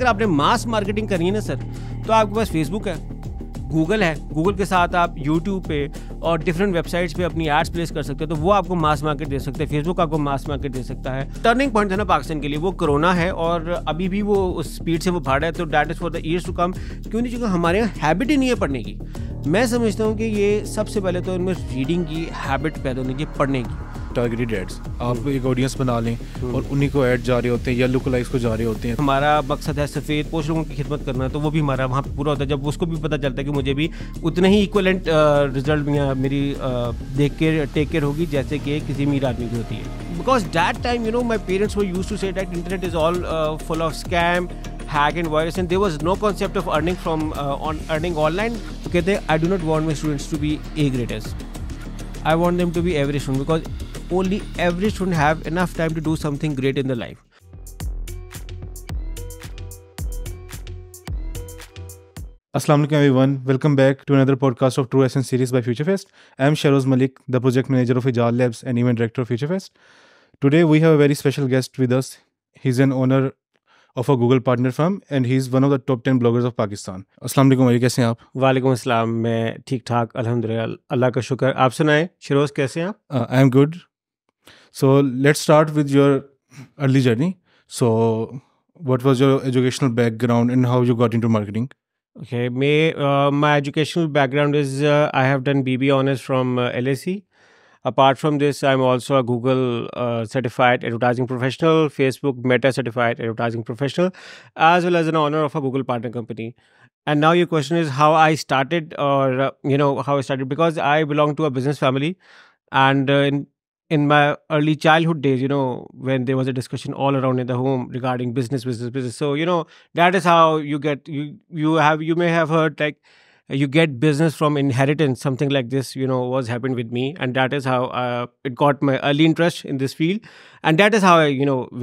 अगर आपने मास मार्केटिंग करनी है ना सर, तो आपके पास फेसबुक है, गूगल है, गूगल के साथ आप यूट्यूब पे और डिफरेंट वेबसाइट्स पे अपनी एड्स प्लेस कर सकते हो, तो वो आपको मास मार्केट दे सकते हैं, फेसबुक आपको मास मार्केट दे सकता है। टर्निंग पॉइंट है ना पाकिस्तान के लिए, वो कोरोना है और अभी भी वो उस स्पीड से वो भाड़ रहा है, तो that is for the years to come. क्यों नहीं, क्योंकि हमारे यहाँ हैबिट ही नहीं है पढ़ने की। मैं समझता हूँ कि ये सबसे पहले तो इनमें रीडिंग की हैबिट पैदा होनी चाहिए, पढ़ने की। टारगेटेड एड्स, आप एक ऑडियंस बना लें और उन्हीं को ऐड जा रहे होते हैं या लुकलाइक्स को जा रहे होते हैं। हमारा मकसद है सफ़ेद पोश लोगों की खिदमत करना, तो वो भी हमारा वहाँ पे पूरा होता है। जब उसको भी पता चलता है कि मुझे भी उतने ही इक्वलेंट रिजल्ट मेरी देख के टेक केयर होगी जैसे कि किसी अमीर आदमी की होती है। Because that time you know my parents were used to say that internet is all full of scam, hack and virus, and there was no concept of earning from earning online. कहते I do not want my students to be A graders. I want them to be average students, because only average students have enough time to do something great in their life. Assalamu alaikum everyone. Welcome back to another podcast of True Essence series by FutureFest. I am Sharoz Malik, the project manager of Ijal Labs and event director of FutureFest. Today we have a very special guest with us. He's an owner of a Google partner firm and he's one of the top 10 bloggers of Pakistan. अस्सलाम वालेकुम भाई, कैसे हैं आप? वालेकुम अस्सलाम, मैं ठीक ठाक अल्हम्दुलिल्लाह, अल्लाह का शुक्र। आप सुनाएं शिरोज, कैसे हैं आप? I am good. So let's start with your early journey. So what was your educational background and how you got into marketing? Okay, my educational background is I have done BB honors from LSE. Apart from this, I'm also a Google certified advertising professional, Facebook Meta certified advertising professional, as well as an owner of a Google partner company. And now your question is how I started, or how I started, because I belong to a business family, and in my early childhood days, when there was a discussion all around in the home regarding business. So that is how you may have heard like, you get business from inheritance, something like this, was happened with me. And that is how it got my early interest in this field. And that is how I,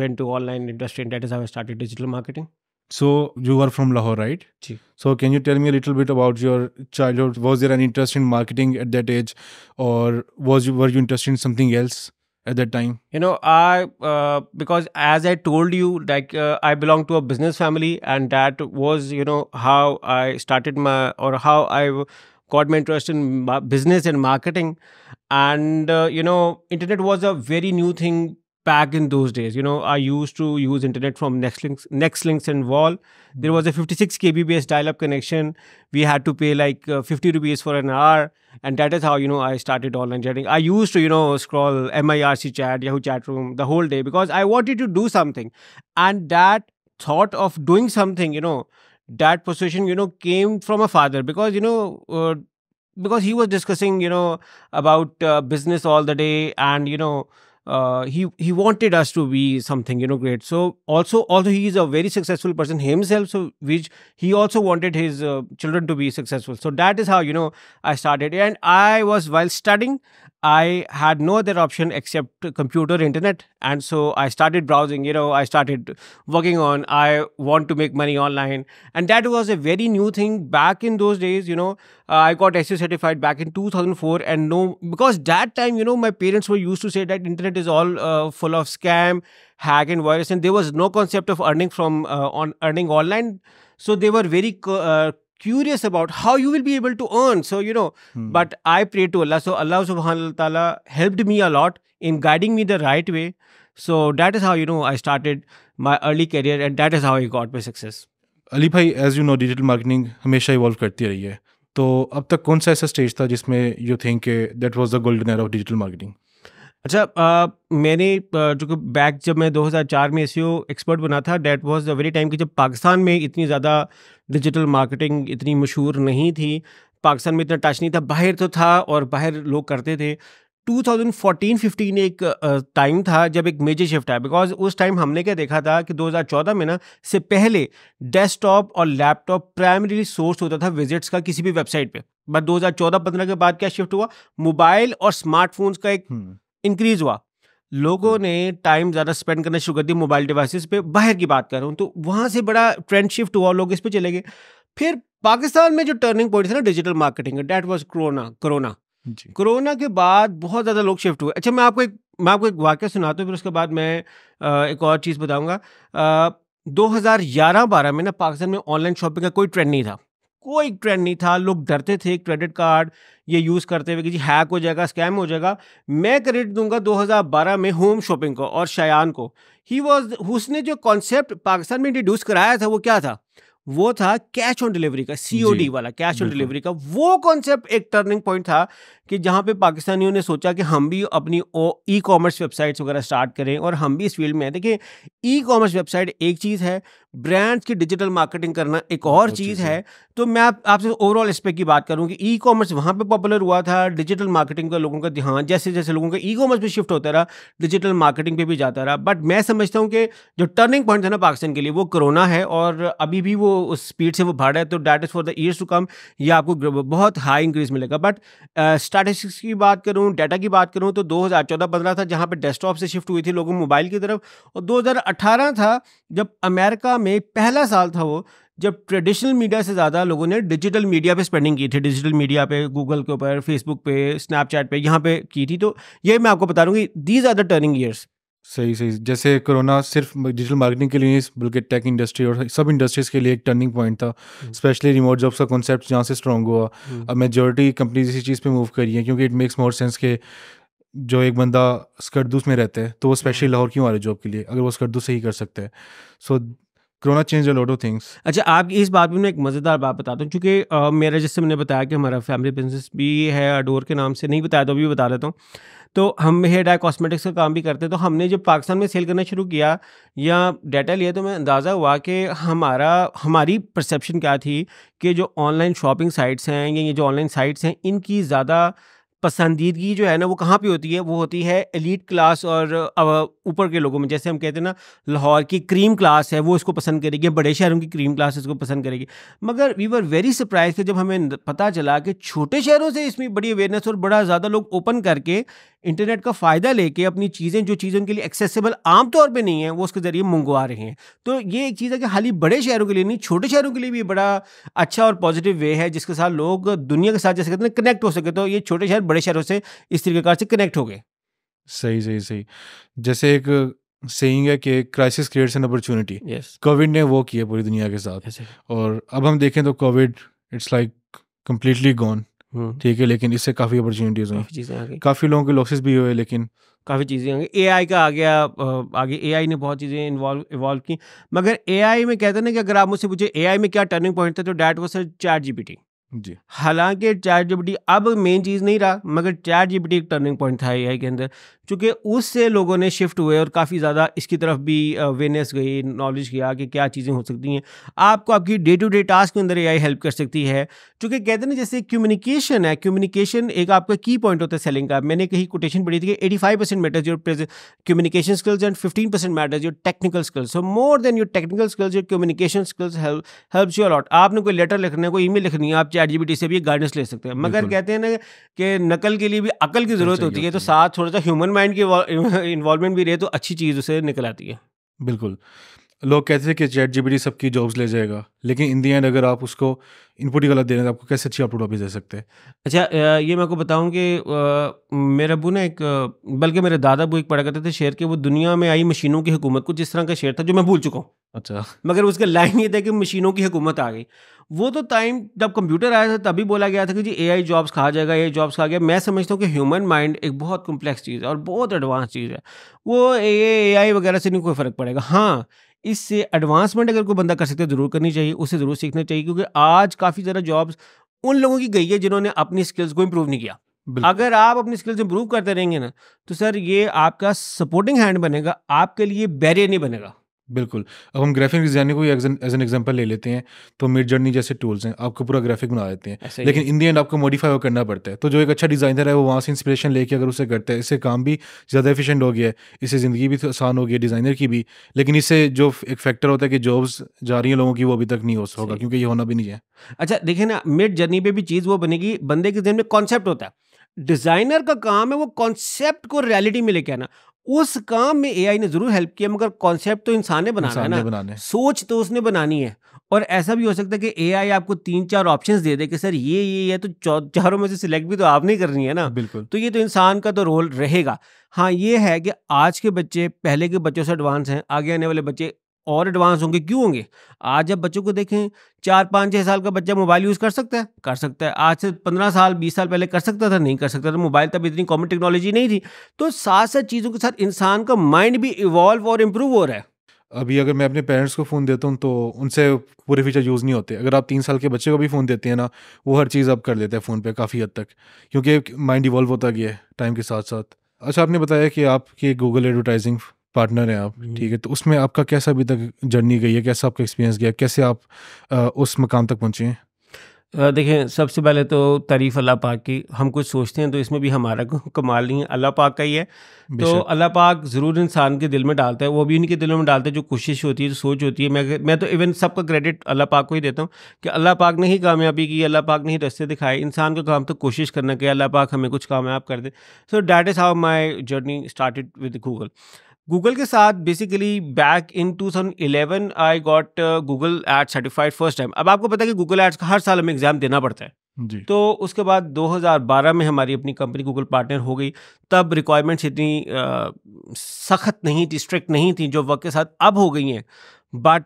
went to online industry, and that is how I started digital marketing. So you were from Lahore, right? Ji. So can you tell me a little bit about your childhood? Was there any interest in marketing at that age, or were you interested in something else at that time? Because as I told you, like I belong to a business family, and that was, how I started how I got my interest in business and marketing. And, internet was a very new thing back in those days. I used to use internet from Nextlinks and Wall. There was a 56 kbps dial-up connection. We had to pay like 50 rupees for an hour. And that is how, I started online chatting. I used to, scroll MIRC chat, Yahoo chat room the whole day, because I wanted to do something. And that thought of doing something, that position, came from a father, because, because he was discussing, about business all the day, and, he wanted us to be something, great. So although he is a very successful person himself, so which he also wanted his children to be successful. So that is how, I started. And I was, while studying, I had no other option except computer, internet. And so I started browsing, I started working on, I want to make money online. And that was a very new thing back in those days. I got SEO certified back in 2004. And because that time, my parents were used to say that internet is all full of scam, hack and virus. And there was no concept of earning from earning online. So they were very curious about how you will be able to earn. So, but I prayed to Allah. So Allah subhanahu wa ta'ala helped me a lot in guiding me the right way. So that is how, I started my early career, and that is how I got my success. Ali bhai, as you know, digital marketing हमेशा evolve करती रही है. तो अब तक कौन सा ऐसा स्टेज था जिसमें you think that was the golden era of digital marketing? अच्छा, मैंने जो बैक जब मैं 2004 में SEO एक्सपर्ट बना था, that was the very time कि जब पाकिस्तान में इतनी ज़्यादा डिजिटल मार्केटिंग इतनी मशहूर नहीं थी, पाकिस्तान में इतना टच नहीं था, बाहर तो था और बाहर लोग करते थे। 2014-15 एक टाइम था जब एक मेजर शिफ्ट आया, बिकॉज उस टाइम हमने क्या देखा था कि 2014 में ना से पहले डेस्कटॉप और लैपटॉप प्राइमरी सोर्स होता था विजिट्स का किसी भी वेबसाइट पे। बट 2014-15 के बाद क्या शिफ्ट हुआ, मोबाइल और स्मार्टफोन्स का एक इंक्रीज हुआ, लोगों ने टाइम ज़्यादा स्पेंड करना शुरू कर दिया मोबाइल डिवाइसेस पे। बाहर की बात कर रहा हूँ, तो वहाँ से बड़ा ट्रेंड शिफ्ट हुआ, लोग इस पे चले गए। फिर पाकिस्तान में जो टर्निंग पॉइंट था ना digital marketing, that was corona के बाद बहुत ज़्यादा लोग शिफ्ट हुए। अच्छा, मैं आपको एक वाक़या सुनाता हूँ, फिर उसके बाद मैं एक और चीज़ बताऊँगा। 2011-12 में ना पाकिस्तान में ऑनलाइन शॉपिंग का कोई ट्रेंड नहीं था। लोग डरते थे क्रेडिट कार्ड ये यूज़ करते हुए कि जी हैक हो जाएगा, स्कैम हो जाएगा। मैं क्रेडिट दूंगा 2012 में होम शॉपिंग को और शयान को। उसने जो कॉन्सेप्ट पाकिस्तान में इंट्रोड्यूस कराया था वो क्या था? वो था कैश ऑन डिलीवरी का, COD जी, वाला कैश ऑन बिल्कुल। डिलीवरी का। वो कॉन्सेप्ट एक टर्निंग पॉइंट था कि जहाँ पे पाकिस्तानियों ने सोचा कि हम भी अपनी ई कॉमर्स वेबसाइट्स वगैरह स्टार्ट करें और हम भी इस फील्ड में हैं। देखिए, ई कॉमर्स वेबसाइट एक चीज़ है, ब्रांड्स की डिजिटल मार्केटिंग करना एक और चीज़ है। तो मैं आपसे ओवरऑल एस्पेक्ट की बात करूं कि ई कॉमर्स वहाँ पे पॉपुलर हुआ था, डिजिटल मार्केटिंग का लोगों का ध्यान जैसे जैसे लोगों का ई कॉमर्स पे शिफ्ट होता रहा, डिजिटल मार्केटिंग पे भी जाता रहा। बट मैं समझता हूँ कि जो टर्निंग पॉइंट था ना पाकिस्तान के लिए वो कोरोना है, और अभी भी वो उस स्पीड से वो बढ़ रहा है। तो that is for the years to come, ये आपको बहुत हाई इंक्रीज मिलेगा। बट स्टैटिस्टिक्स की बात करूं, डाटा की बात करूं, तो 2014-15 था जहां पे डेस्कटॉप से शिफ्ट हुई थी लोगों मोबाइल की तरफ, और 2018 था जब अमेरिका में पहला साल था वो जब ट्रेडिशनल मीडिया से ज़्यादा लोगों ने डिजिटल मीडिया पे स्पेंडिंग की थी। डिजिटल मीडिया पे, गूगल के ऊपर, फेसबुक पे, स्नैपचैट पे, यहाँ पे की थी। तो ये मैं आपको बता रहा हूँ कि these are the turning years. सही सही। जैसे कोरोना सिर्फ डिजिटल मार्केटिंग के लिए नहीं, बल्कि टेक इंडस्ट्री और सब इंडस्ट्रीज़ के लिए एक टर्निंग पॉइंट था। स्पेशली रिमोट जॉब्स का कॉन्सेप्ट जहाँ से स्ट्रॉन्ग हुआ। अब मेजॉरिटी कंपनीज इसी चीज़ पे मूव करी हैं, क्योंकि इट मेक्स मोर सेंस के जो एक बंदा स्कर्दूस में रहता है तो वो स्पेशली लाहौर क्यों आ रहा है जॉब के लिए, अगर वो स्कर्दूस से ही कर सकता है। So corona change a lot of things. अच्छा, आप इस बात में मैं एक मज़ेदार बात बताता हूँ, क्योंकि मेरा जैसे मैंने बताया कि हमारा फैमिली बिजनेस भी है अडोर के नाम से, नहीं बताया तो अभी बता देता हूँ। तो हम हेयर डाई कॉस्मेटिक्स का काम भी करते हैं। तो हमने जब पाकिस्तान में सेल करना शुरू किया या डाटा लिया, तो मैं अंदाज़ा हुआ कि हमारी परसेप्शन क्या थी कि जो ऑनलाइन शॉपिंग साइट्स हैं या ये जो ऑनलाइन साइट्स हैं, इनकी ज़्यादा पसंदीदगी जो है ना वो कहाँ पे होती है? वो होती है एलीट क्लास और ऊपर के लोगों में। जैसे हम कहते हैं ना, लाहौर की क्रीम क्लास है वो इसको पसंद करेगी, बड़े शहरों की क्रीम क्लास इसको पसंद करेगी। मगर वी वर वेरी सरप्राइज कि जब हमें पता चला कि छोटे शहरों से इसमें बड़ी अवेयरनेस और बड़ा ज़्यादा लोग ओपन करके इंटरनेट का फ़ायदा लेके अपनी चीज़ें, जो चीज़ें उनके लिए एक्सेसिबल आम तौर पे नहीं है, वो उसके ज़रिए मंगवा रहे हैं। तो ये एक चीज़ है कि खाली बड़े शहरों के लिए नहीं, छोटे शहरों के लिए भी बड़ा अच्छा और पॉजिटिव वे है जिसके साथ लोग दुनिया के साथ, जैसे कहते हैं, कनेक्ट हो सके। तो ये छोटे शहर बड़े शहरों से इस तरीके से कनेक्ट हो गए। सही सही सही। जैसे एक सेइंग है कि crisis creates an opportunity. Yes, Covid ने वो किया पूरी दुनिया के साथ। ऐसे। और अब हम देखें तो Covid it's like completely gone. हम्म, ठीक है, लेकिन इससे काफ़ी अपॉर्चुनिटीज़ हुई, काफ़ी चीज़ें आ गई, काफ़ी लोगों के लॉसेस भी हुए, लेकिन काफ़ी चीज़ें आ गई। AI का आ गया, आगे AI ने बहुत चीज़ें इवॉल्व की। मगर AI में कहते हैं ना कि अगर आप मुझसे पूछे AI में क्या टर्निंग पॉइंट था, तो डैट वाज चैट जीपीटी। जी हालांकि चैट जीपीटी अब मेन चीज़ नहीं रहा, मगर चैट जीपीटी एक टर्निंग पॉइंट था एआई के अंदर, क्योंकि उससे लोगों ने शिफ्ट हुए और काफ़ी ज़्यादा इसकी तरफ भी अवेयरनेस गई, नॉलेज किया कि क्या चीज़ें हो सकती हैं। आपको आपकी डे टू डे टास्क के अंदर एआई हेल्प कर सकती है। क्योंकि कहते हैं ना, जैसे कम्युनिकेशन है, कम्युनिकेशन एक आपका की पॉइंट होता है सेलिंग का। मैंने कहीं कोटेशन पढ़ी थी कि 85% matters your communication skills and 15% matters your technical skills. So more than your technical skills, your communication skills helps you a lot. आपने कोई लेटर लिखना है, कोई ईमेल लिखनी है, आप चैट जीपीटी से भी गाइडेंस ले सकते हैं। मगर बिल्कुल। कहते हैं ना कि नकल के लिए भी अकल की ज़रूरत चाहिए होती है, तो होती है, साथ थोड़ा सा ह्यूमन माइंड की इन्वॉल्वमेंट भी रहे तो अच्छी चीज़ उसे निकल आती है। बिल्कुल। लोग कहते थे कि चैट जीपीटी सबकी जॉब्स ले जाएगा, लेकिन इन दी एंड अगर आप उसको इनपुट ही गलत दे रहे हैं तो आपको कैसे अच्छी आउटपुट वापस दे सकते हैं। अच्छा, ये मैं आपको बताऊं कि मेरे अबू ना बल्कि मेरे दादा अबू एक पढ़ा करते थे शेर, के वो दुनिया में आई मशीनों की हुकूमत, कुछ इस तरह का शेर था जो मैं भूल चुका हूँ। अच्छा। मगर उसका लाइन ये था कि मशीनों की हुकूमत आ गई। वो तो टाइम जब कंप्यूटर आया था तभी बोला गया था कि जी एआई जॉब्स खा जाएगा, एआई जॉब्स खा गया। मैं समझता हूँ कि ह्यूमन माइंड एक बहुत कॉम्प्लेक्स चीज़ है और बहुत एडवांस चीज़ है। वो एआई वगैरह से नहीं कोई फ़र्क पड़ेगा। हाँ, इससे एडवांसमेंट अगर कोई बंदा कर सकता है ज़रूर करनी चाहिए, उसे ज़रूर सीखना चाहिए, क्योंकि आज काफ़ी ज़्यादा जॉब्स उन लोगों की गई है जिन्होंने अपनी स्किल्स को इम्प्रूव नहीं किया। बिल्कुल अगर आप अपनी स्किल्स इम्प्रूव करते रहेंगे ना, तो सर ये आपका सपोर्टिंग हैंड बनेगा, आपके लिए बैरियर नहीं बनेगा। बिल्कुल। अब हम ग्राफिक डिज़ाइनिंग को एज एन एग्जांपल ले लेते हैं, तो मिड जर्नी जैसे टूल्स हैं आपको पूरा ग्राफिक बना देते हैं, ऐसा ही लेकिन है। इन दी एंड आपको मॉडिफाई करना पड़ता है। तो जो एक अच्छा डिज़ाइनर है वो वहाँ से इंस्पिरेशन लेके अगर उसे करता है, इससे काम भी ज़्यादा एफिशिएंट हो गया है, इससे ज़िंदगी भी आसान हो गई है डिज़ाइनर की भी। लेकिन इससे जो एक फैक्टर होता है कि जॉब्स जा रही हैं लोगों की, वो अभी तक नहीं होगा, सही। क्योंकि ये होना भी नहीं है। अच्छा देखिए ना, मिड जर्नी पे भी चीज़ वो बनेगी, बंदे के ज़हन में कॉन्सेप्ट होता है। डिज़ाइनर का काम है वो कॉन्सेप्ट को रियलिटी में लेके आना। उस काम में एआई ने ज़रूर हेल्प किया, मगर कॉन्सेप्ट तो इंसान ने बनाना है इंसान ने ना, बनाने। सोच तो उसने बनानी है। और ऐसा भी हो सकता है कि एआई आपको 3-4 ऑप्शंस दे दे कि सर ये है, तो चारों में से सिलेक्ट भी तो आपने करनी है ना। बिल्कुल तो ये तो इंसान का तो रोल रहेगा। हाँ, ये है कि आज के बच्चे पहले के बच्चों से एडवांस हैं, आगे आने वाले बच्चे और एडवांस होंगे। क्यों होंगे? आज जब बच्चों को देखें, 4-5-6 साल का बच्चा मोबाइल यूज़ कर सकता है? कर सकता है। आज से 15 साल 20 साल पहले कर सकता था? नहीं कर सकता था। मोबाइल तब इतनी कॉमन टेक्नोलॉजी नहीं थी। तो साथ-साथ चीज़ों के साथ इंसान का माइंड भी इवॉल्व और इम्प्रूव हो रहा है। अभी अगर मैं अपने पेरेंट्स को फ़ोन देता हूँ तो उनसे पूरे फीचर यूज़ नहीं होते। अगर आप 3 साल के बच्चे को भी फ़ोन देते हैं ना, वो हर चीज़ अब कर लेते हैं फ़ोन पे काफ़ी हद तक, क्योंकि माइंड इवॉल्व होता गया है टाइम के साथ-साथ। अच्छा, आपने बताया कि आपके गूगल एडवर्टाइजिंग पार्टनर हैं आप, ठीक है? तो उसमें आपका कैसा अभी तक जर्नी गई है? कैसा आपका एक्सपीरियंस गया? कैसे आप उस मुकाम तक पहुँचे हैं? देखें, सबसे पहले तो तारीफ़ अल्लाह पाक की। हम कुछ सोचते हैं तो इसमें भी हमारा कमाल नहीं है, अल्लाह पाक का ही है। तो बेशक। अल्लाह पाक ज़रूर इंसान के दिल में डालता है, वो भी उन्हीं के दिलों में डालता है जो कोशिश होती है, जो सोच होती है। मैं तो इवन सबका क्रेडिट अल्लाह पाक को ही देता हूँ कि अल्लाह पाक ने ही कामयाबी की, अल्लाह पाक ने ही रास्ते दिखाए। इंसान का काम तो कोशिश करना कि अल्लाह पाक हमें कुछ कामयाब कर दे। So that is how my journey started with Google. Google के साथ basically back in 2011 I got Google ad certified first time. अब आपको पता है कि गूगल एड्स का हर साल हमें एग्जाम देना पड़ता है। जी। तो उसके बाद 2012 में हमारी अपनी कंपनी गूगल पार्टनर हो गई। तब रिक्वायरमेंट्स इतनी सख्त नहीं थी, स्ट्रिक्ट नहीं थी जो वक्त के साथ अब हो गई हैं। बट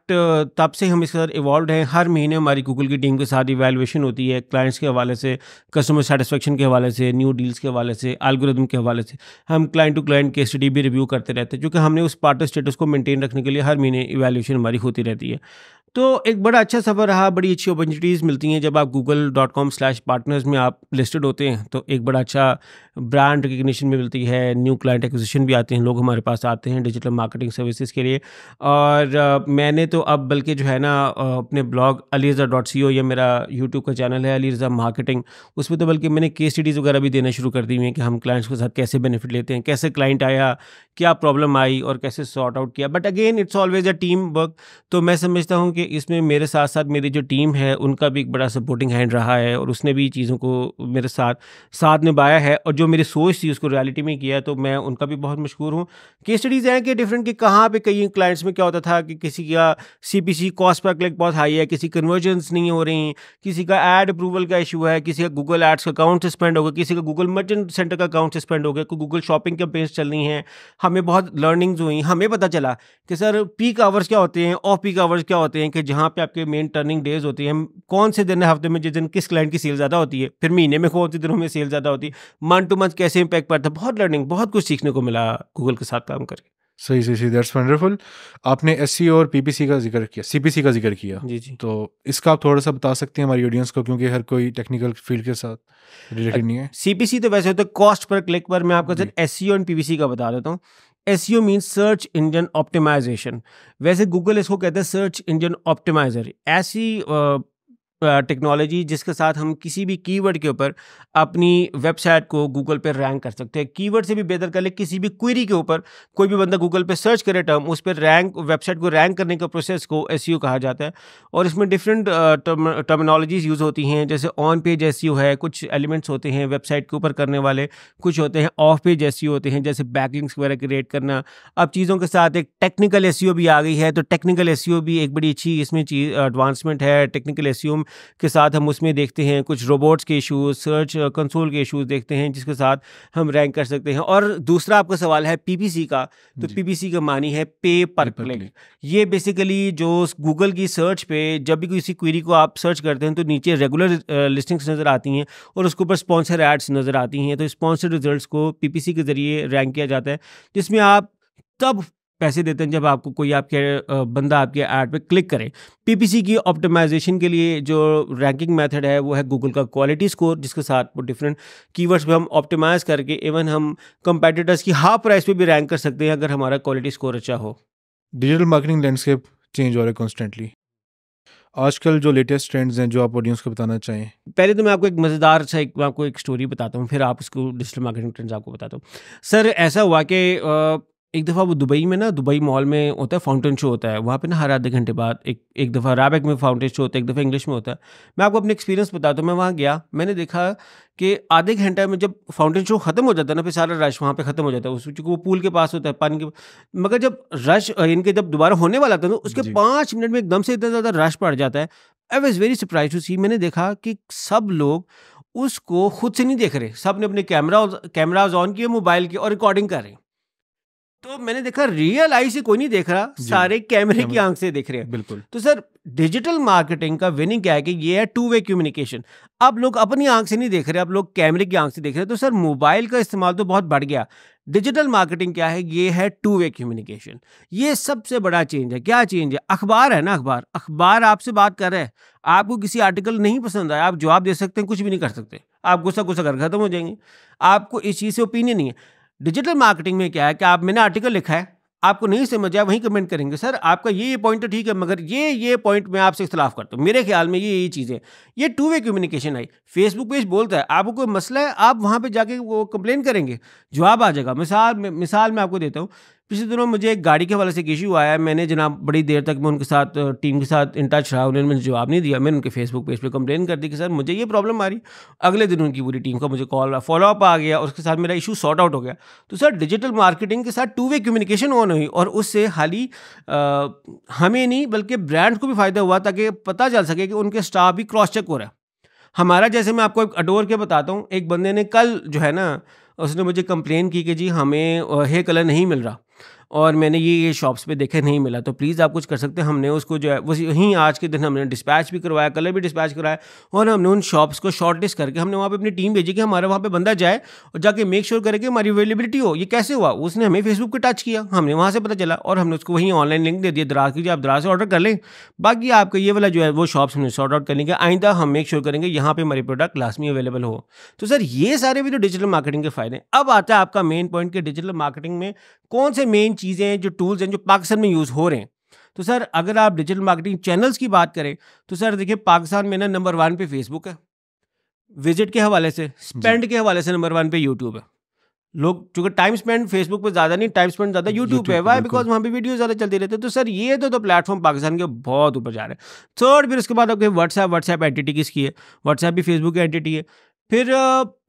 तब से हम इसके साथ इवॉल्व हैं। हर महीने हमारी गूगल की टीम के साथ इवैल्यूएशन होती है, क्लाइंट्स के हवाले से, कस्टमर सेटिस्फेक्शन के हवाले से, न्यू डील्स के हवाले से, एल्गोरिदम के हवाले से। हम client to client case study भी रिव्यू करते रहते हैं, क्योंकि हमने उस पार्टनर स्टेटस को मेंटेन रखने के लिए हर महीने इवैल्यूएशन हमारी होती रहती है। तो एक बड़ा अच्छा सफ़र रहा, बड़ी अच्छी अपॉर्चुनिटीज़ मिलती हैं जब आप google.com/partners में आप लिस्टेड होते हैं। तो एक बड़ा अच्छा ब्रांड रिकग्निशन भी मिलती है, न्यू क्लाइंट एक्विजिशन भी आते हैं, लोग हमारे पास आते हैं डिजिटल मार्केटिंग सर्विसेज के लिए। और मैंने तो अब बल्कि जो है ना अपने ब्लॉग alireza.co, या मेरा यूट्यूब का चैनल है अली रज़ा मार्केटिंग, उसमें तो बल्कि मैंने केस स्टडीज़ वगैरह भी देना शुरू कर दी हुई हैं कि हम क्लाइंट्स के साथ कैसे बेनिफिट लेते हैं, कैसे क्लाइंट आया, क्या प्रॉब्लम आई और कैसे सॉर्ट आउट किया। But again it's always a team work. तो मैं समझता हूँ कि इसमें मेरे साथ साथ मेरी जो टीम है उनका भी एक बड़ा सपोर्टिंग हैंड रहा है, और उसने भी चीज़ों को मेरे साथ साथ निभाया है, और जो मेरी सोच थी उसको रियलिटी में किया है। तो मैं उनका भी बहुत मशहूर हूँ। केस स्टडीज़ हैं कि डिफरेंट, कि कहाँ पे कई क्लाइंट्स में क्या होता था कि किसी का CPC कॉस्ट पर क्लिक बहुत हाई है, किसी कन्वर्जन्स नहीं हो रही, किसी का एड अप्रूवल का इशू है, किसी का गूगल एड्स का अकाउंट सस्पेंड हो गया, किसी का गूगल मर्चेंट सेंटर का अकाउंट सस्पेंड हो गया, कोई गूगल शॉपिंग कैंपेन्स चल रही हैं। हमें बहुत लर्निंग्स हुई, हमें पता चला कि सर पीक आवर्स क्या होते हैं, ऑफ पीक आवर्स क्या होते हैं, कि जहाँ पे आपके मेन टर्निंग डेज होती हैं, कौन से दिन है हफ्ते में जिस दिन किस क्लाइंट की सेल ज़्यादा होती है, फिर महीने में कौन से दिनों में सेल ज़्यादा होती है, मंथ टू मंथ कैसे इम्पैक्ट पड़ता है। बहुत लर्निंग, बहुत कुछ सीखने को मिला गूगल के साथ काम करके। सही, दैट्स वंडरफुल। आपने एसईओ और पीपीसी का ज़िक्र किया, सीपीसी का ज़िक्र किया। जी, जी। तो इसका आप थोड़ा-सा बता सकते हैं हमारी ऑडियंस को, क्योंकि हर कोई टेक्निकल फील्ड के साथ रिलेटेड नहीं है। CPC तो वैसे होता है कॉस्ट पर क्लिक पर। मैं आपको जी। सर SEO एंड PPC का बता देता हूँ। SEO means search engine optimisation. वैसे गूगल इसको कहते हैं सर्च इंजन ऑप्टिमाइजर। ऐसी टेक्नोलॉजी जिसके साथ हम किसी भी कीवर्ड के ऊपर अपनी वेबसाइट को गूगल पे रैंक कर सकते हैं। कीवर्ड से भी बेहतर कर ले, किसी भी क्वेरी के ऊपर कोई भी बंदा गूगल पे सर्च करे टर्म, उस पर रैंक, वेबसाइट को रैंक करने का प्रोसेस को SEO कहा जाता है। और इसमें डिफरेंट टर्मिनोलॉजीज यूज़ होती हैं, जैसे ऑन पेज SEO है, कुछ एलिमेंट्स होते हैं वेबसाइट के ऊपर करने वाले, कुछ होते हैं ऑफ पेज SEO होते हैं, जैसे बैकलिंक्स वगैरह क्रिएट करना। अब चीज़ों के साथ एक टेक्निकल SEO भी आ गई है, तो टेक्निकल SEO भी एक बड़ी अच्छी इसमें चीज़ एडवांसमेंट है। टेक्निकल SEO के साथ हम उसमें देखते हैं कुछ रोबोट्स के इशूज़, सर्च कंसोल के इशूज़ देखते हैं, जिसके साथ हम रैंक कर सकते हैं। और दूसरा आपका सवाल है PPC का, तो जी। PPC का मानी है पे पर पे पर क्लिक। क्लिक। ये बेसिकली जो गूगल की सर्च पे जब भी किसी क्वेरी को आप सर्च करते हैं तो नीचे रेगुलर लिस्टिंग्स नज़र आती हैं, और उसके ऊपर स्पॉन्सर एड्स नज़र आती हैं। तो स्पॉन्सर रिजल्ट्स को PPC के ज़रिए रैंक किया जाता है, जिसमें आप तब पैसे देते हैं जब आपको कोई आपके बंदा आपके ऐड पे क्लिक करे। PPC की ऑप्टिमाइजेशन के लिए जो रैंकिंग मेथड है वो है गूगल का क्वालिटी स्कोर, जिसके साथ वो डिफरेंट कीवर्ड्स पे हम ऑप्टिमाइज करके इवन हम कंपेटिटर्स की हाफ प्राइस पे भी रैंक कर सकते हैं अगर हमारा क्वालिटी स्कोर अच्छा हो। डिजिटल मार्केटिंग लैंडस्केप चेंज हो रहा है कॉन्स्टेंटली। आजकल जो लेटेस्ट ट्रेंड्स हैं जो आप ऑडियंस को बताना चाहें? पहले तो मैं आपको एक मज़ेदार सा मैं आपको एक स्टोरी बताता हूँ, फिर आप उसको डिजिटल मार्केटिंग ट्रेंड्स आपको बताता हूँ। सर ऐसा हुआ कि एक दफ़ा वो दुबई में ना, दुबई मॉल में होता है फाउंटेन शो होता है। वहाँ पे ना हर आधे घंटे बाद एक एक दफ़ा अराबिक में फाउंटेन शो होता है, एक दफ़ा इंग्लिश में होता है। मैं आपको अपनी एक्सपीरियंस बताता हूँ। मैं वहाँ गया, मैंने देखा कि आधे घंटे में जब फाउंटेन शो ख़त्म हो जाता है ना, फिर सारा रश वहाँ पे ख़त्म हो जाता है। चूँकि वो पूल के पास होता है, पानी के, मगर जब रश इनके जब दोबारा होने वाला था ना, उसके जी। 5 मिनट में एकदम से इतना ज़्यादा रश पड़ जाता है। I was very surprised to see. मैंने देखा कि सब लोग उसको खुद से नहीं देख रहे, सब ने अपने कैमराज़ ऑन किए मोबाइल के और रिकॉर्डिंग कर रहे हैं। तो मैंने देखा रियल आई से कोई नहीं देख रहा, सारे कैमरे की आंख से देख रहे हैं। बिल्कुल। तो सर डिजिटल मार्केटिंग का विनिंग क्या है कि ये है टू वे कम्युनिकेशन। अब लोग अपनी आंख से नहीं देख रहे, अब लोग कैमरे की आंख से देख रहे हैं। तो सर मोबाइल का इस्तेमाल तो बहुत बढ़ गया। डिजिटल मार्केटिंग क्या है? ये है टू वे कम्युनिकेशन। ये सबसे बड़ा चेंज है। क्या चेंज है? अखबार है ना, अखबार आपसे बात कर रहा है, आपको किसी आर्टिकल नहीं पसंद आया, आप जवाब दे सकते हैं, कुछ भी नहीं कर सकते, आप गुस्सा कर खत्म हो जाएंगे, आपको इस चीज़ से ओपिनियन नहीं है। डिजिटल मार्केटिंग में क्या है कि आप, मैंने आर्टिकल लिखा है, आपको नहीं समझ आया, वहीं कमेंट करेंगे, सर आपका ये पॉइंट तो ठीक है मगर ये पॉइंट मैं आपसे इख्तलाफ करता हूँ, मेरे ख्याल में ये चीज़ें। ये two way communication I. Facebook page बोलता है आपको कोई मसला है, आप वहाँ पे जाके वो कंप्लेन करेंगे, जवाब आ जाएगा। मिसाल मैं आपको देता हूँ। पिछले दिनों मुझे एक गाड़ी के हवाले से एक इशू आया, मैंने जनाब बड़ी देर तक मैं उनके साथ, टीम के साथ इन टच रहा, उन्होंने मुझे जवाब नहीं दिया। मैंने उनके फेसबुक पेज पे कंप्लेन कर दी कि सर मुझे ये प्रॉब्लम आ रही। अगले दिन उनकी पूरी टीम का मुझे कॉल फॉलोअप आ गया, उसके साथ मेरा इशू सॉर्ट आउट हो गया। तो सर डिजिटल मार्केटिंग के साथ टू वे कम्युनिकेशन ऑन हुई और उससे हाली हमें नहीं बल्कि ब्रांड को भी फ़ायदा हुआ, ताकि पता चल सके कि उनके स्टाफ भी क्रॉस चेक हो रहा है हमारा। जैसे मैं आपको एक अडोर के बताता हूँ, एक बंदे ने कल जो है ना, उसने मुझे कंप्लेन की कि जी हमें हेयर कलर नहीं मिल रहा और मैंने ये शॉप्स पे देखे नहीं मिला, तो प्लीज़ आप कुछ कर सकते हैं। हमने उसको जो है वहीं आज के दिन हमने डिस्पैच भी करवाया, कलर भी डिस्पैच कराया और हमने उन शॉप्स को शॉर्टलिस्ट करके हमने वहाँ पे अपनी टीम भेजी कि हमारा वहाँ पे बंदा जाए और जाके मेक श्योर करे कि हमारी अवेलेबिलिटी हो। ये कैसे हुआ? उसने हमें फेसबुक पे टच किया, हमने वहाँ से पता चला और हमने उसको वहीं ऑनलाइन लिंक दे दिया, दराज कीजिए, आप दराज से ऑर्डर कर लें। बाकी आपका ये वाला जो है वो शॉप्स हमने सॉर्ट आउट कर लेंगे, आइंदा हम मेक श्योर करेंगे यहाँ पे हमारी प्रोडक्ट लाजमी अवेलेबल हो। तो सर ये सारे भी तो डिजिटल मार्केटिंग के फायदे हैं। अब आता है आपका मेन पॉइंट कि डिजिटल मार्केटिंग में कौन से मेन चीज़ें हैं, जो टूल्स हैं जो पाकिस्तान में यूज़ हो रहे हैं। तो सर अगर आप डिजिटल मार्केटिंग चैनल्स की बात करें तो सर देखिए पाकिस्तान में ना नंबर 1 पे फेसबुक है, विजिट के हवाले से, स्पेंड के हवाले से नंबर 1 पे यूट्यूब है। लोग चूंकि टाइम स्पेंड फेसबुक पे ज़्यादा नहीं, टाइम स्पेंड ज़्यादा यूट्यूब पे है। वाई? बिकॉज वहाँ पे वीडियो ज़्यादा चलती रहती है। तो सर ये तो प्लेटफॉर्म पाकिस्तान के बहुत ऊपर जा रहे हैं। थर्ड फिर उसके बाद आपके व्हाट्सएप एंटिटी किसकी है? व्हाट्सएप भी फेसबुक की एंटिटी है। फिर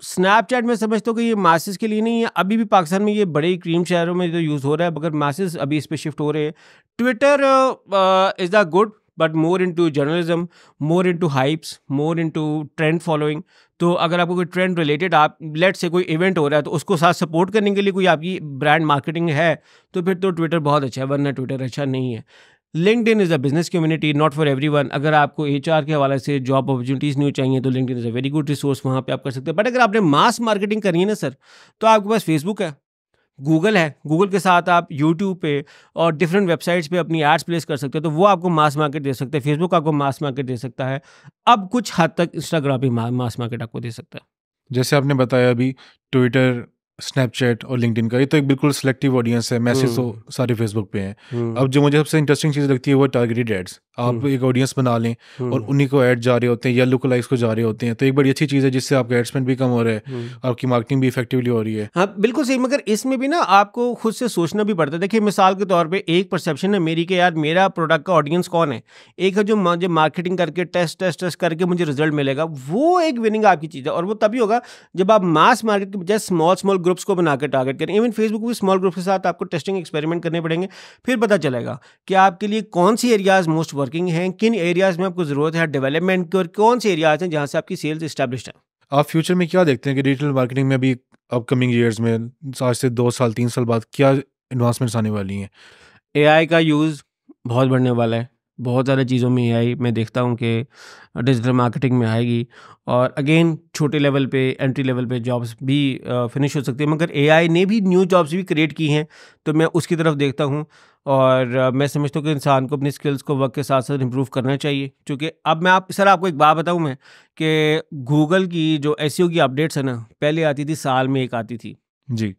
स्नैपचैट में समझता हूँ कि ये मासेस के लिए नहीं है, अभी भी पाकिस्तान में ये बड़े क्रीम शहरों में तो यूज़ हो रहा है, मगर मासेस अभी इस पर शिफ्ट हो रहे हैं। Twitter is the good but more into journalism, more into hypes, more into trend following. तो अगर आपको कोई ट्रेंड रिलेटेड, आप लेट से कोई इवेंट हो रहा है तो उसको साथ सपोर्ट करने के लिए कोई आपकी ब्रांड मार्केटिंग है तो फिर तो ट्विटर बहुत अच्छा है, वरना ट्विटर अच्छा नहीं है। LinkedIn is a business community, not for everyone. अगर आपको एचआर के हवाले से जॉब अपॉर्चुनिटीज़ नहीं चाहिए तो LinkedIn is a very good resource, वहाँ पे आप कर सकते हैं। बट अगर आपने मास मार्केटिंग करनी है ना सर, तो आपके पास फेसबुक है, गूगल है, गूगल के साथ आप यूट्यूब पे और डिफरेंट वेबसाइट्स पे अपनी एड्स प्लेस कर सकते हो, तो वो आपको मास मार्केट दे सकते हैं। फेसबुक आपको मास मार्केट दे सकता है, अब कुछ हद तक इंस्टाग्राम भी मास मार्केट आपको दे सकता है। जैसे आपने बताया अभी ट्विटर, स्नैपचैट और लिंक्डइन का, ये तो एक बिल्कुल सिलेक्टिव ऑडियंस है, मैसेज तो सारे फेसबुक पे हैं। अब जो मुझे सबसे इंटरेस्टिंग चीज़ लगती है वो टारगेटेड एड्स। आप एक ऑडियंस बना लें और उन्हीं को ऐड जा रहे होते हैं या लुकलाइक्स को जा रहे होते हैं, तो एक बड़ी अच्छी चीज़ है जिससे आपका एड स्पेंड भी कम हो रहा है, आपकी मार्केटिंग भी इफेक्टिवली हो रही है। हाँ बिल्कुल सही, मगर इसमें भी ना आपको खुद से सोचना भी पड़ता है। देखिए मिसाल के तौर पे एक परसेप्शन है मेरी कि यार मेरा प्रोडक्ट का ऑडियंस कौन है, एक है जो मुझे मार्केटिंग करके टेस्ट करके मुझे रिजल्ट मिलेगा, वो एक विनिंग आपकी चीज़ है। और वो तभी होगा जब आप मास मार्केट के बजाय स्मॉल ग्रुप्स को बनाकर टारगेट करें। इवन फेसबुक भी स्मॉल ग्रुप के साथ आपको टेस्टिंग एक्सपेरिमेंट करने पड़ेंगे, फिर पता चलेगा कि आपके लिए कौन सी एरियाज मोस्ट वर्किंग हैं, किन एरियाज में आपको ज़रूरत है डेवलपमेंट की, और कौन से एरियाज हैं जहाँ से आपकी सेल्स इस्टेब्लिश्ड है। आप फ्यूचर में क्या देखते हैं कि डिजिटल मार्केटिंग में अभी अपकमिंग ईयर्स में, आज से 2 साल 3 साल बाद क्या एडवांसमेंट्स आने वाली हैं? एआई का यूज़ बहुत बढ़ने वाला है, बहुत ज़्यादा चीज़ों में एआई मैं देखता हूँ कि डिजिटल मार्केटिंग में आएगी। और अगेन छोटे लेवल पे, एंट्री लेवल पे जॉब्स भी फिनिश हो सकती है, मगर एआई ने भी न्यू जॉब्स भी क्रिएट की हैं, तो मैं उसकी तरफ देखता हूँ। और मैं समझता हूँ कि इंसान को अपनी स्किल्स को वक्त के साथ साथ इम्प्रूव करना चाहिए। क्योंकि अब मैं आपको एक बात बताऊँ मैं, कि गूगल की जो एसईओ की अपडेट्स है ना, पहले आती थी साल में एक आती थी। जी।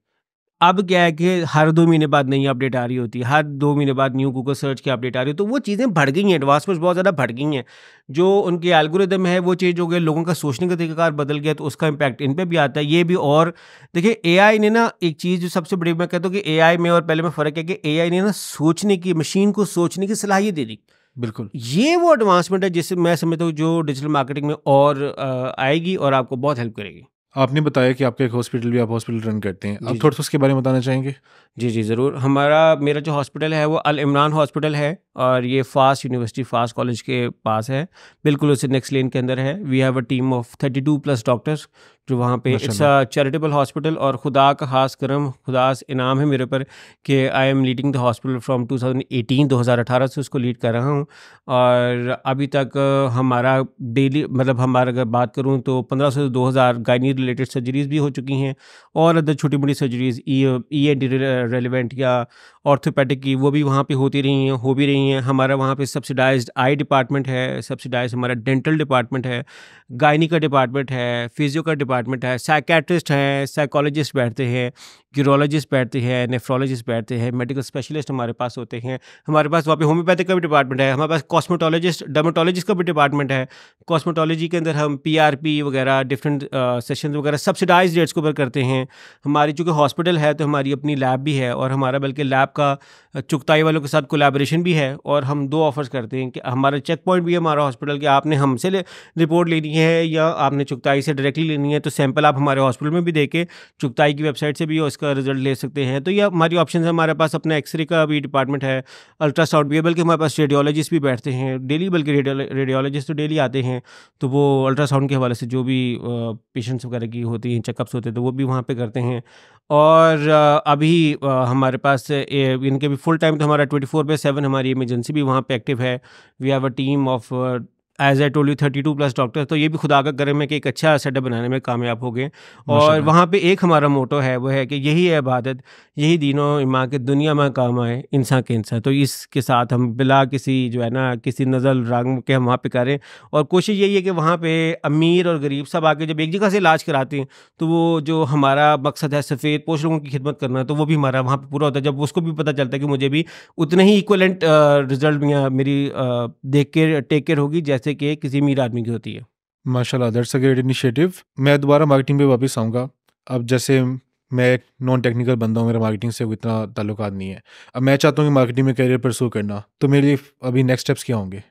अब क्या है कि हर 2 महीने बाद नई अपडेट आ रही होती है, हर 2 महीने बाद न्यू गूगल सर्च की अपडेट आ रही है। तो वो चीज़ें बढ़ गई हैं, एडवांसमेंट्स बहुत ज़्यादा बढ़ गई हैं। जो उनके एल्गोरिदम है वो चेंज हो गए, लोगों का सोचने का तरीकाकार बदल गया, तो उसका इम्पैक्ट इन पे भी आता है। ये भी, और देखिए एआई ने ना एक चीज़ जो सबसे बड़ी मैं कहता हूँ कि एआई में और पहले में फ़र्क है कि एआई ने ना सोचने की, मशीन को सोचने की सलाहियत दे दी। बिल्कुल। ये वो एडवांसमेंट है जिससे मैं समझता हूँ जो डिजिटल मार्केटिंग में और आएगी और आपको बहुत हेल्प करेगी। आपने बताया कि आपका एक हॉस्पिटल भी, आप हॉस्पिटल रन करते हैं, आप थोड़ा सा उसके बारे में बताना चाहेंगे? जी ज़रूर। मेरा जो हॉस्पिटल है वो अल इमरान हॉस्पिटल है और ये फास्ट यूनिवर्सिटी, फास्ट कॉलेज के पास है, बिल्कुल उससे नेक्स्ट लेन के अंदर है। We have a team of 32+ doctors जो वहाँ पे इट्स अ चैरिटेबल हॉस्पिटल, और खुदा का खास करम, खुदास इनाम है मेरे ऊपर कि I am leading the hospital from 2018 से उसको लीड कर रहा हूँ। और अभी तक हमारा डेली मतलब हमारा अगर बात करूँ तो 1500 से 2000 गायनी रिलेटेड सर्जरीज भी हो चुकी हैं, और अदर छोटी मोटी सर्जरीज ENT रेलिवेंट या ऑर्थोपेडिक की वो भी वहाँ पे होती रही हैं, हो भी रही हैं। हमारा वहाँ पे सब्सिडाइज्ड आई डिपार्टमेंट है, सब्सिडाइज्ड हमारा डेंटल डिपार्टमेंट है, गायनी का डिपार्टमेंट है, फिजियो का डिपार्टमेंट है, साइकेट्रिस्ट हैं, साइकोलॉजिस्ट बैठते हैं, यूरोलॉजिस्ट बैठते हैं, नेफ्रोलॉजिस्ट बैठते हैं, मेडिकल स्पेशलिस्ट हमारे पास होते हैं। हमारे पास वहाँ पे होम्योपैथिक का भी डिपार्टमेंट है, हमारे पास कॉस्मेटोलॉजिस्ट डर्मेटोलॉजिस्ट का भी डिपार्टमेंट है। कॉस्मेटोलॉजी के अंदर हम PRP वगैरह डिफरेंट सेशन वगैरह सब्सिडाइज रेट्स के ऊपर करते हैं। हमारी चूँकि हॉस्पिटल है तो हमारी अपनी लैब भी है, और हमारा बल्कि लैब का चुगताई वालों के साथ कोलैबोरेशन भी है, और हम 2 ऑफर्स करते हैं कि हमारा चेक पॉइंट भी है हमारा हॉस्पिटल कि आपने हमसे रिपोर्ट लेनी है या आपने चुगताई से डायरेक्टली लेनी है, तो सैंपल आप हमारे हॉस्पिटल में भी दे के चुगताई की वेबसाइट से भी उसका रिजल्ट ले सकते हैं। तो ये हमारी ऑप्शन है। हमारे पास अपना एक्सरे का भी डिपार्टमेंट है, अल्ट्रासाउंड भी है, बल्कि हमारे पास रेडियोलॉजिस्ट भी बैठते हैं डेली, बल्कि रेडियोलॉजिस्ट तो डेली आते हैं, तो वो अल्ट्रासाउंड के हवाले से जो भी पेशेंट्स वगैरह की होती हैं, चेकअप्स होते हैं, तो वो भी वहाँ पे करते हैं। और अभी हमारे पास इनके भी फुल टाइम तो हमारा 24/7 हमारी इमरजेंसी भी वहाँ पे एक्टिव है। We have a team of as I told you 32+ doctor. तो ये भी खुदा का करम है कि एक अच्छा सेटअप बनाने में कामयाब हो गए। और वहाँ पे एक हमारा मोटो है, वो है कि यही है इबादत, यही दीनों ईमान के दुनिया में काम आए इंसान के इंसान। तो इसके साथ हम बिला किसी जो है ना किसी नज़ल रंग के हम वहाँ पे करें, और कोशिश यही है कि वहाँ पे अमीर और गरीब सब आके जब एक जगह से इलाज कराते हैं, तो वो जो हमारा मकसद है सफ़ेद पोश लोगों की खिदमत करना, तो वो भी हमारा वहाँ पे पूरा होता है। जब उसको भी पता चलता है कि मुझे भी उतने ही इक्वलेंट रिजल्ट मेरी देख के टेक केयर होगी जैसे कि किसी अमीर आदमी की होती है। माशाल्लाह, दैट्स अ ग्रेट इनिशिएटिव। मैं दोबारा मार्केटिंग पे वापस आऊँगा। अब जैसे मैं एक नॉन टेक्निकल बंदा हूँ, मेरा मार्केटिंग से इतना ताल्लुकात नहीं है। अब मैं चाहता हूँ कि मार्केटिंग में करियर परस्यू करना, तो मेरे लिए अभी नेक्स्ट स्टेप्स क्या होंगे?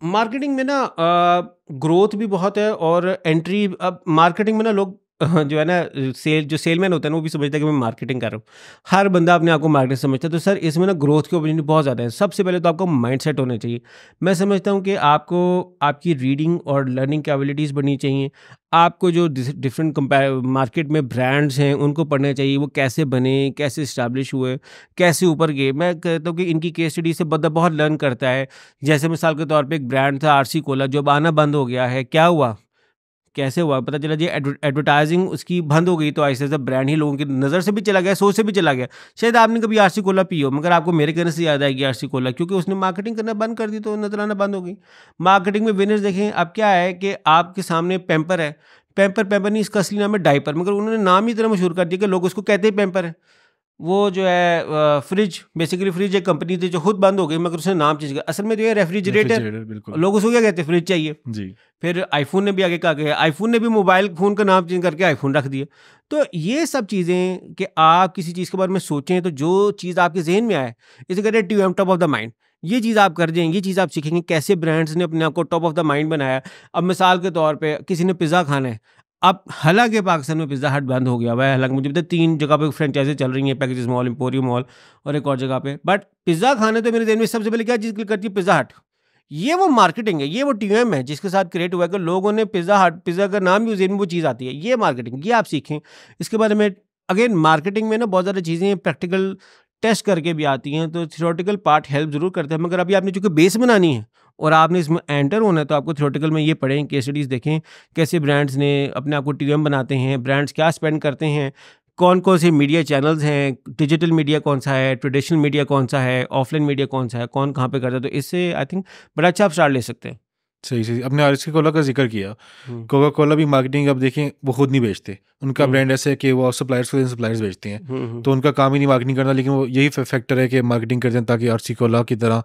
मार्केटिंग में ना ग्रोथ भी बहुत है, और एंट्री अब मार्केटिंग में ना लोग जो है ना सेलमैन होता है ना, वो भी समझता है कि मैं मार्केटिंग कर रहा हूँ। हर बंदा अपने आप को मार्केटिंग समझता है। तो सर इसमें ना ग्रोथ की अपॉर्चुनिटी बहुत ज़्यादा है। सबसे पहले तो आपका माइंडसेट होना चाहिए। मैं समझता हूँ कि आपको आपकी रीडिंग और लर्निंग कैपेबिलिटीज़ बढ़नी चाहिए। आपको जो डिफरेंट मार्केट में ब्रांड्स हैं उनको पढ़ना चाहिए, वो कैसे बने, कैसे इस्टेब्लिश हुए, कैसे ऊपर गए। मैं कहता हूँ कि इनकी केस स्टडी से बंदा बहुत लर्न करता है। जैसे मिसाल के तौर पे एक ब्रांड था RC कोला, जो अब आना बंद हो गया है। क्या हुआ, कैसे हुआ, पता चला जी एडवर्टाइजिंग उसकी बंद हो गई, तो ऐसे ऐसे ब्रांड ही लोगों की नज़र से भी चला गया, सोच से भी चला गया। शायद आपने कभी RC कोला पी हो, मगर आपको मेरे कहने से याद आएगी RC कोला, क्योंकि उसने मार्केटिंग करना बंद कर दी, तो नजर आना बंद हो गई। मार्केटिंग में विनर्स देखें। अब क्या है कि आपके सामने पैम्पर है, पैम्पर नहीं, इसका असली नाम है डायपर, मगर उन्होंने नाम ही इतना मशहूर कर दिया कि लोग उसको कहते ही पैम्पर है। वो जो है फ्रिज, बेसिकली फ्रिज एक कंपनी थी जो खुद बंद हो गई, मगर उसने नाम चेंज किया। असल में जो है रेफ्रिजरेटर, बिल्कुल। लोग उसको क्या कहते हैं, फ्रिज चाहिए। जी। फिर आईफोन ने भी आगे कहा गया, आईफोन ने भी मोबाइल फ़ोन का नाम चेंज करके आईफोन रख दिया। तो ये सब चीज़ें कि आप किसी चीज़ के बारे में सोचें, तो जो चीज़ आपके जहन में आए, इसे कहते हैं to top of the mind. ये चीज़ आप कर जाएंगे, ये चीज़ आप सीखेंगे कैसे ब्रांड्स ने अपने आप को टॉप ऑफ द माइंड बनाया। अब मिसाल के तौर पे किसी ने पिज़्ज़ा खाना है। अब हालांकि पाकिस्तान में पिज़्ज़ा हट बंद हो गया हुआ है, हालांकि मुझे पता है 3 जगह पे फ्रेंचाइजी चल रही हैं, पैकेजेस मॉल, एम्पोरियम मॉल और एक और जगह पे। बट पिज़्ज़ा खाने तो मेरे जहन में सबसे पहले क्या चीज़ क्लिक करती है, पिज़्ज़ा हट। ये वो मार्केटिंग है, ये वो TM है जिसके साथ क्रिएट हुआ है कि लोगों ने पिज़्ज़ा हट, पिज़्ज़ा का नाम भी वो चीज़ आती है। ये मार्केटिंग, ये आप सीखें इसके बारे में। अगेन मार्केटिंग में ना बहुत ज़्यादा चीज़ें प्रैक्टिकल टेस्ट करके भी आती हैं, तो थियोरेटिकल पार्ट हेल्प ज़रूर करता है। मगर अभी आपने चूँकि बेस बनानी है और आपने इसमें एंटर होना है, तो आपको थियोरेटिकल में ये पढ़ें, केस स्टडीज़ देखें, कैसे ब्रांड्स ने अपने आप को TM बनाते हैं, ब्रांड्स क्या स्पेंड करते हैं, कौन कौन से मीडिया चैनल्स हैं, डिजिटल मीडिया कौन सा है, ट्रेडिशनल मीडिया कौन सा है, ऑफलाइन मीडिया कौन सा है, कौन कहाँ पे करता है। तो इससे आई थिंक बड़ा अच्छा आप स्टार्ट ले सकते हैं। सही। अपने RC कोला का जिक्र किया। कोका कोला भी मार्केटिंग अब देखें वो खुद नहीं बेचते। उनका ब्रांड ऐसे है कि वो सप्लायर्स बेचते हैं। तो उनका काम ही नहीं मार्केटिंग करना, लेकिन वो यही फैक्टर है कि मार्केटिंग करते हैं ताकि RC कोला की तरह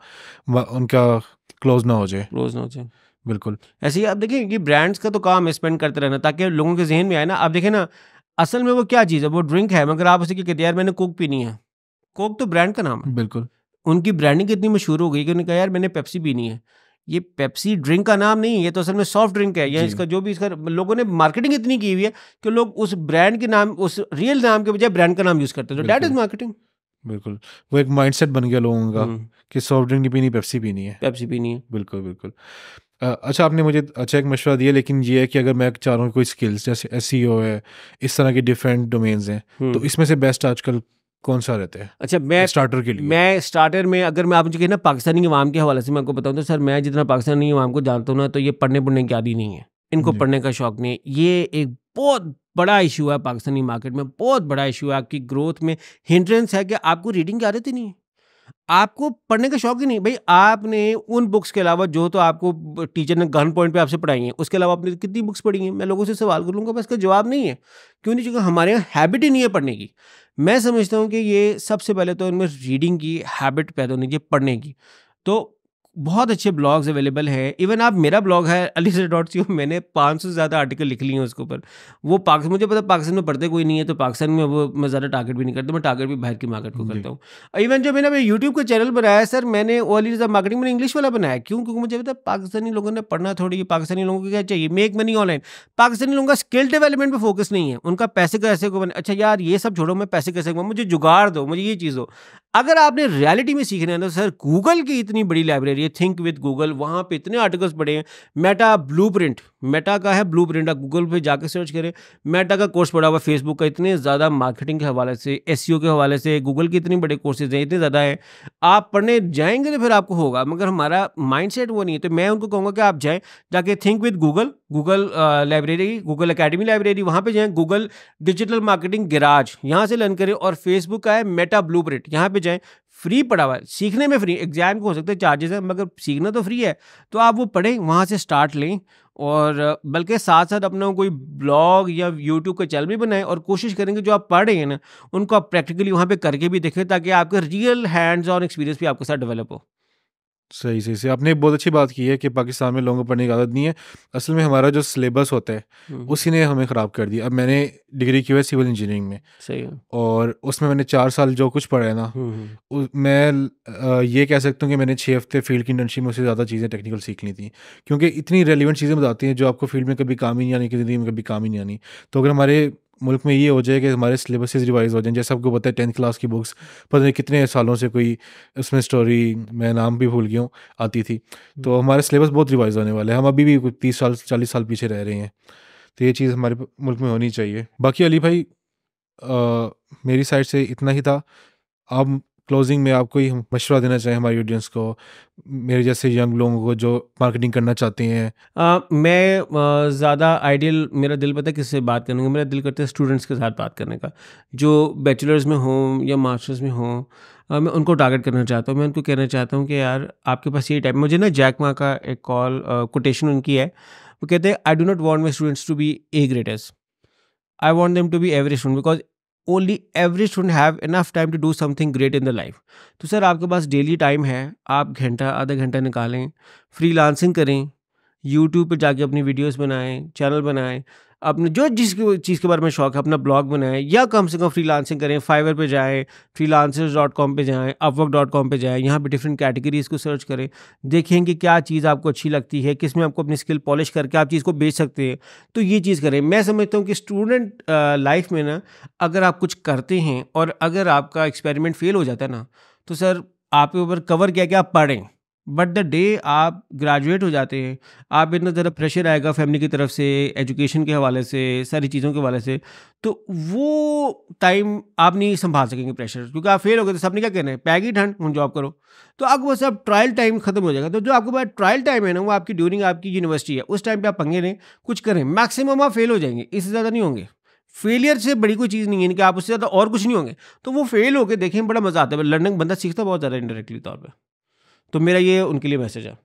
उनका क्लोज ना हो जाए। बिल्कुल। ऐसे ही आप देखिए कि ब्रांड्स का तो काम है स्पेंड करते रहना, ताकि लोगों के जहन में आए ना। आप देखें ना, असल में वो क्या चीज़ है, वो ड्रिंक है, मगर आप उसे क्या कहते हैं, यार मैंने कोक पीनी है। कोक तो ब्रांड का नाम है। बिल्कुल। उनकी ब्रांडिंग इतनी मशहूर हो गई कि उन्होंने कहा यार मैंने पेप्सी पीनी है। ये पेप्सी ड्रिंक का नाम नहीं है, ये तो असल में सॉफ्ट ड्रिंक है। या इसका जो भी इसका लोगों ने मार्केटिंग इतनी की हुई है कि लोग उस ब्रांड के नाम, उस रियल नाम के बजाय ब्रांड का नाम यूज़ करते हैं। तो दैट इज मार्केटिंग। बिल्कुल, वो एक माइंडसेट बन गया लोगों का कि सॉफ्ट ड्रिंक नहीं पीनी, पेप्सी पीनी है। पेप्सी पीनी है। बिल्कुल बिल्कुल। अच्छा, आपने मुझे अच्छा एक मशवरा दिया, लेकिन ये है कि अगर मैं चाह रहा हूँ कोई स्किल्स जैसे एसईओ है, इस तरह के डिफरेंट डोमेन्स हैं, तो इसमें से बेस्ट आजकल कौन सा रहता है अच्छा, मैं स्टार्टर के लिए? मैं स्टार्टर में अगर मैं आप मुझे कहें ना पाकिस्तानी अवाम के हवाले से मैं आपको बताऊं तो सर, मैं जितना पाकिस्तानी अवाम को जानता हूँ ना, तो ये पढ़ने पढ़ने की आदी नहीं है, इनको जी। पढ़ने का शौक नहीं है। ये एक बहुत बड़ा इशू है पाकिस्तानी मार्केट में, बहुत बड़ा इशू है, आपकी ग्रोथ में हिंड्रेंस है कि आपको रीडिंग की आदत ही नहीं है, आपको पढ़ने का शौक ही नहीं। भाई आपने उन बुक्स के अलावा जो तो आपको टीचर ने गन पॉइंट पे आपसे पढ़ाई है, उसके अलावा आपने कितनी बुक्स पढ़ी हैं? मैं लोगों से सवाल करूँगा, बस इसका जवाब नहीं है। क्यों नहीं? क्योंकि हमारे यहाँ हैबिट ही नहीं है पढ़ने की। मैं समझता हूँ कि ये सबसे पहले तो इनमें रीडिंग की हैबिट पैदा होनी चाहिए, पढ़ने की। तो बहुत अच्छे ब्लॉग्स अवेलेबल हैं। इवन आप, मेरा ब्लॉग है alisir.co, मैंने 500 से ज़्यादा आर्टिकल लिख लिए हैं उसके ऊपर। वो मुझे पता पाकिस्तान में पढ़ते कोई नहीं है, तो पाकिस्तान में वो मैं ज़्यादा टारगेट भी नहीं करता, मैं टारगेट भी बाहर की मार्केट को जी। करता हूँ। इवन जो मैंने यूट्यूब का चैनल बनाया है सर, मैंने वो अली मार्केटिंग मैंने इंग्लिश वाला बनाया है। क्यों? क्योंकि मुझे पता है पाकिस्तानी लोगों ने पढ़ना थोड़ी है, पाकिस्तानी लोगों को क्या चाहिए? Make money online. पाकिस्तानी लोगों का स्किल डेवलपमेंट पे फोकस नहीं है, उनका पैसे कैसे को बने। अच्छा यार, ये सब छोड़ो, मैं पैसे कैसे कमाऊं, मुझे जुगाड़ दो, मुझे ये चीज़ दो। अगर आपने रियलिटी में सीखना है तो सर, गूगल की इतनी बड़ी लाइब्रेरी है, थिंक विद गूगल, वहाँ पे इतने आर्टिकल्स पढ़े हैं। मेटा ब्लूप्रिंट, मेटा का है ब्लूप्रिंट, आप गूगल पे जाकर सर्च करें, मेटा का कोर्स पढ़ा हुआ, फेसबुक का इतने ज़्यादा मार्केटिंग के हवाले से, एसईओ के हवाले से, गूगल के इतने बड़े कोर्सेज हैं, इतने ज़्यादा है। आप पढ़ने जाएंगे तो फिर आपको होगा, मगर हमारा माइंडसेट वो नहीं है। तो मैं उनको कहूँगा कि आप जाएँ, जाके think with Google, Google library, Google academy library, वहाँ पे जाएँ, गूगल डिजिटल मार्केटिंग गैराज, यहाँ से लर्न करें। और फेसबुक का है मेटा ब्लूप्रिंट, यहाँ पे जाएँ, फ्री पढ़ा हुआ है, सीखने में फ्री। एग्जाम को हो सकते हैं चार्जेस हैं, मगर सीखना तो फ्री है। तो आप वो पढ़ें, वहाँ से स्टार्ट लें, और बल्कि साथ साथ अपना कोई ब्लॉग या यूट्यूब का चैनल भी बनाएं, और कोशिश करेंगे जो आप पढ़ रहे हैं ना, उनको आप प्रैक्टिकली वहाँ पे करके भी देखें, ताकि आपका रियल हैंड्स ऑन एक्सपीरियंस भी आपके साथ डेवलप हो। सही सही सही, आपने बहुत अच्छी बात की है कि पाकिस्तान में लोगों को पढ़ने की आदत नहीं है। असल में हमारा जो सिलेबस होता है उसी ने हमें ख़राब कर दिया। अब मैंने डिग्री की हुई है सिविल इंजीनियरिंग में, सही है। और उसमें मैंने 4 साल जो कुछ पढ़ा है ना, मैं ये कह सकता हूँ कि मैंने 6 हफ्ते फील्ड की इंटर्नशिप में उससे ज़्यादा चीज़ें टेक्निकल सीख ली थी, क्योंकि इतनी रेलिवेंट चीज़ें बताती हैं जो आपको फील्ड में कभी काम ही नहीं आनी, की ज़िंदगी में कभी काम ही नहीं आनी। तो अगर हमारे मुल्क में ये हो जाए कि हमारे सिलेबसेस रिवाइज हो जाएं, जैसे आपको पता है 10th क्लास की बुक्स पता नहीं कितने सालों से कोई उसमें स्टोरी, मैं नाम भी भूल गया हूँ, आती थी। तो हमारा सिलेबस बहुत रिवाइज होने वाला है, हम अभी भी कुछ 30 साल 40 साल पीछे रह रहे हैं। तो ये चीज़ हमारे मुल्क में होनी चाहिए। बाकी अली भाई, मेरी साइड से इतना ही था। आप क्लोजिंग में आप कोई मशवरा देना चाहें हमारी ऑडियंस को, मेरे जैसे यंग लोगों को जो मार्केटिंग करना चाहते हैं? मैं ज़्यादा आइडियल, मेरा दिल पता है किससे बात करने का, मेरा दिल करता है स्टूडेंट्स के साथ बात करने का, जो बैचलर्स में हों या मास्टर्स में हों। मैं उनको टारगेट करना चाहता हूँ। मैं उनको कहना चाहता हूँ कि यार, आपके पास ये टाइम, मुझे ना जैक मा का एक कोटेशन उनकी है। वो कहते हैं, I do not want my students to be a greatest, I want them to be average student, because only average student have enough time to do something great in the life. तो sir, आपके पास daily time है, आप घंटा आधा घंटा निकालें, freelancing करें, YouTube पे जाके अपनी वीडियोस बनाएं, चैनल बनाएं, अपने जो जिस चीज़ के बारे में शौक है अपना ब्लॉग बनाएं, या कम से कम फ्रीलांसिंग करें। फाइवर पे जाएं, freelancers.com पे जाएं, upwork.com पे जाएं, यहाँ पे डिफरेंट कैटेगरीज को सर्च करें, देखें कि क्या चीज़ आपको अच्छी लगती है, किस में आपको अपनी स्किल पॉलिश करके आप चीज़ को बेच सकते हैं। तो ये चीज़ करें। मैं समझता हूँ कि स्टूडेंट लाइफ में ना, अगर आप कुछ करते हैं और अगर आपका एक्सपेरिमेंट फेल हो जाता है ना, तो सर आपके ऊपर कवर किया कि आप पढ़ें, बट द डे आप ग्रेजुएट हो जाते हैं, आप इतना ज़्यादा प्रेशर आएगा फैमिली की तरफ से, एजुकेशन के हवाले से, सारी चीज़ों के हवाले से, तो वो टाइम आप नहीं संभाल सकेंगे प्रेशर, क्योंकि आप फेल हो गए। तो सबने क्या कहना है, पैगी ठंड हम जॉब करो, तो आपको बस अब ट्रायल टाइम खत्म हो जाएगा। तो जो आपके पास ट्रायल टाइम है ना, वो आपकी ड्यूरिंग आपकी यूनिवर्सिटी है, उस टाइम पे आप पंगे लें, कुछ करें, मैक्सिमम आप फेल हो जाएंगे, इससे ज़्यादा नहीं होंगे। फेलियर से बड़ी कोई चीज़ नहीं है कि आप उससे ज़्यादा और कुछ नहीं होंगे। तो वो फेल होकर देखें, बड़ा मज़ा आता है, लर्निंग, बंदा सीखता बहुत ज़्यादा इनडायरेक्टली तौर पर। तो मेरा ये उनके लिए मैसेज है।